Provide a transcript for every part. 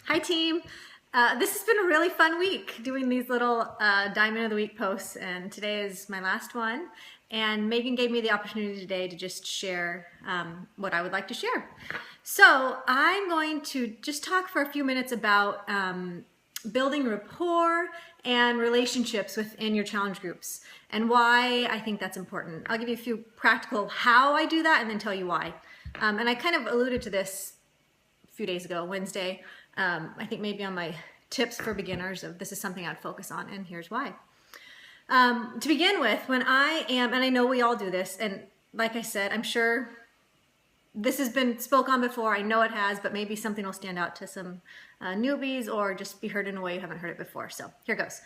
Hi team. This has been a really fun week doing these little Diamond of the Week posts, and today is my last one. And Megan gave me the opportunity today to just share what I would like to share. So I'm going to just talk for a few minutes about building rapport and relationships within your challenge groups and why I think that's important. I'll give you a few practical how I do that and then tell you why. And I kind of alluded to this a few days ago, Wednesday. I think maybe on my tips for beginners of this is something I'd focus on, and here's why. To begin with, when I am, and I know we all do this, and like I said, I'm sure this has been spoke on before, I know it has, but maybe something will stand out to some newbies or just be heard in a way you haven't heard it before. So here goes.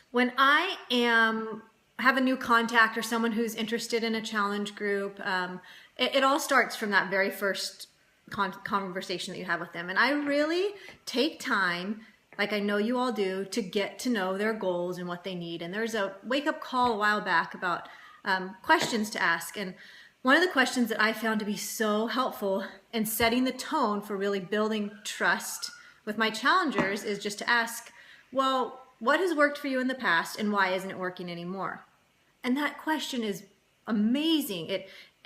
When I have a new contact or someone who's interested in a challenge group, it all starts from that very first conversation that you have with them. And I really take time, like I know you all do, to get to know their goals and what they need. And there's a wake-up call a while back about questions to ask. And one of the questions that I found to be so helpful in setting the tone for really building trust with my challengers is just to ask, well, what has worked for you in the past and why isn't it working anymore? And that question is amazing.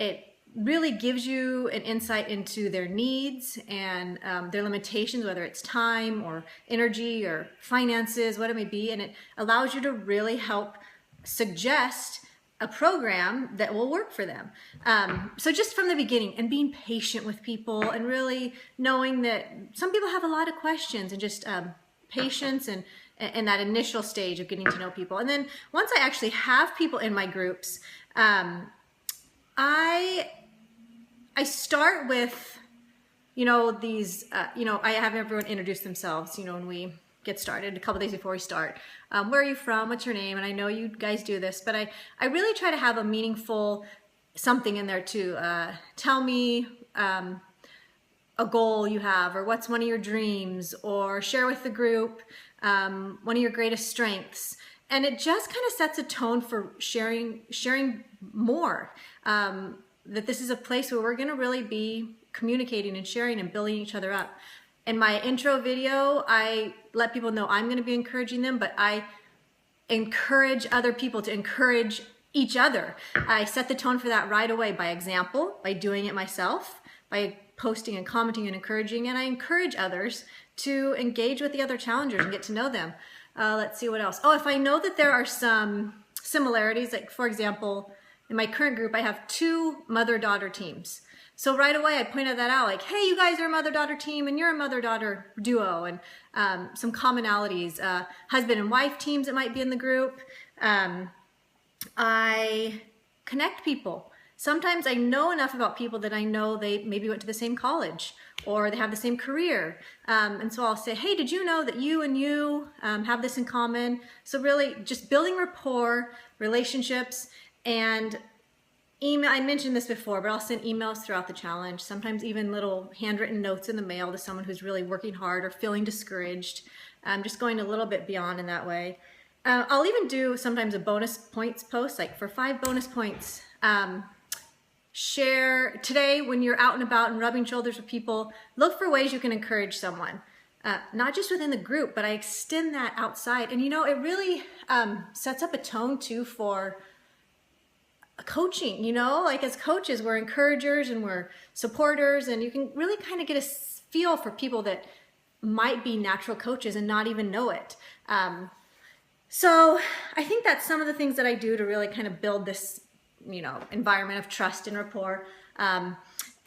It really gives you an insight into their needs and their limitations, whether it's time or energy or finances, what it may be, and it allows you to really help suggest a program that will work for them. So just from the beginning, and being patient with people and really knowing that some people have a lot of questions, and just patience and that initial stage of getting to know people. And then once I actually have people in my groups, I start with, these, I have everyone introduce themselves, when we get started, a couple days before we start. Where are you from? What's your name? And I know you guys do this, but I really try to have a meaningful something in there too. Tell me a goal you have, or what's one of your dreams, or share with the group one of your greatest strengths. And it just kind of sets a tone for sharing more. That this is a place where we're going to really be communicating and sharing and building each other up. In my intro video, I let people know I'm going to be encouraging them, but I encourage other people to encourage each other. I set the tone for that right away by example, by doing it myself, by posting and commenting and encouraging, and I encourage others to engage with the other challengers and get to know them. Let's see what else. Oh, if I know that there are some similarities, like for example, in my current group, I have 2 mother-daughter teams. So right away, I pointed that out, like, hey, you guys are a mother-daughter team, and you're a mother-daughter duo, and some commonalities. Husband and wife teams that might be in the group. I connect people. Sometimes I know enough about people that I know they maybe went to the same college, or they have the same career. And so I'll say, hey, did you know that you and you have this in common? So really just building rapport, relationships, and email. I mentioned this before, but I'll send emails throughout the challenge, sometimes even little handwritten notes in the mail to someone who's really working hard or feeling discouraged. Just going a little bit beyond in that way. I'll even do sometimes a bonus points post, like for 5 bonus points. Share today when you're out and about and rubbing shoulders with people, look for ways you can encourage someone. Not just within the group, but I extend that outside. And it really sets up a tone too for coaching, like as coaches, we're encouragers and we're supporters, and you can really kind of get a feel for people that might be natural coaches and not even know it. So I think that's some of the things that I do to really kind of build this, environment of trust and rapport. And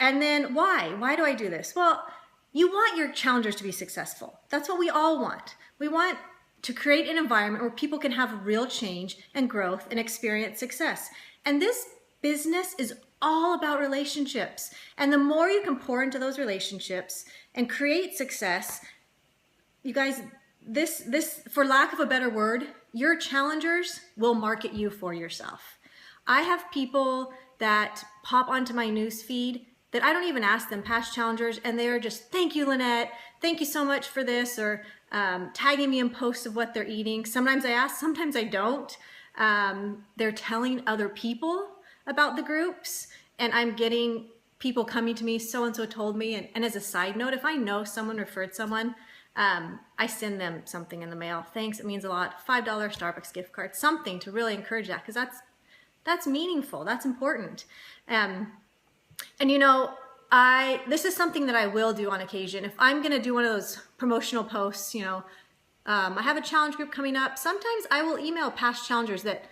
then why do I do this? Well, you want your challengers to be successful. That's what we all want. We want to create an environment where people can have real change and growth and experience success. And this business is all about relationships. And the more you can pour into those relationships and create success, you guys, this, for lack of a better word, your challengers will market you for yourself. I have people that pop onto my news feed that I don't even ask them, past challengers, and they're just, thank you, Lynette, thank you so much for this, or tagging me in posts of what they're eating. Sometimes I ask, sometimes I don't. They're telling other people about the groups, and I'm getting people coming to me, so-and-so told me. And as a side note, if I know someone referred someone, I send them something in the mail. Thanks, it means a lot. $5 Starbucks gift card, something to really encourage that, because that's meaningful, that's important. And you know, this is something that I will do on occasion. If I'm gonna do one of those promotional posts, you know, I have a challenge group coming up. Sometimes I will email past challengers that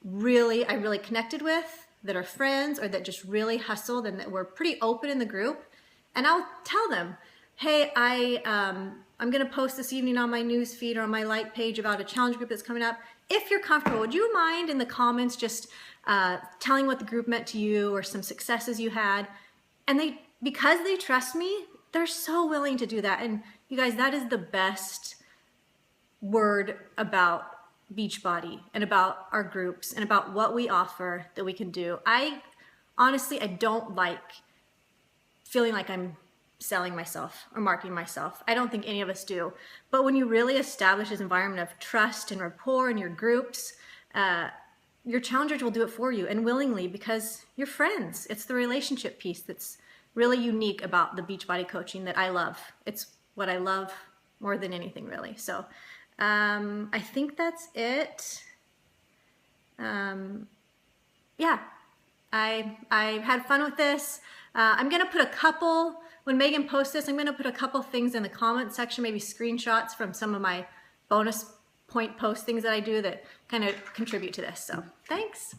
I really connected with, that are friends, or that just really hustled and that were pretty open in the group. And I'll tell them, hey, I'm gonna post this evening on my news feed or on my like page about a challenge group that's coming up. If you're comfortable, would you mind in the comments just telling what the group meant to you or some successes you had? And because they trust me, they're so willing to do that. And you guys, that is the best word about Beachbody and about our groups and about what we offer that we can do. Honestly, I don't like feeling like I'm selling myself or marketing myself. I don't think any of us do. But when you really establish this environment of trust and rapport in your groups, your challengers will do it for you, and willingly, because you're friends. It's the relationship piece that's really unique about the Beachbody coaching that I love. It's what I love more than anything, really. So I think that's it. Yeah, I had fun with this. I'm gonna put a couple, when Megan posts this, I'm gonna put a couple things in the comment section, maybe screenshots from some of my bonus point post things that I do that kind of contribute to this. So thanks.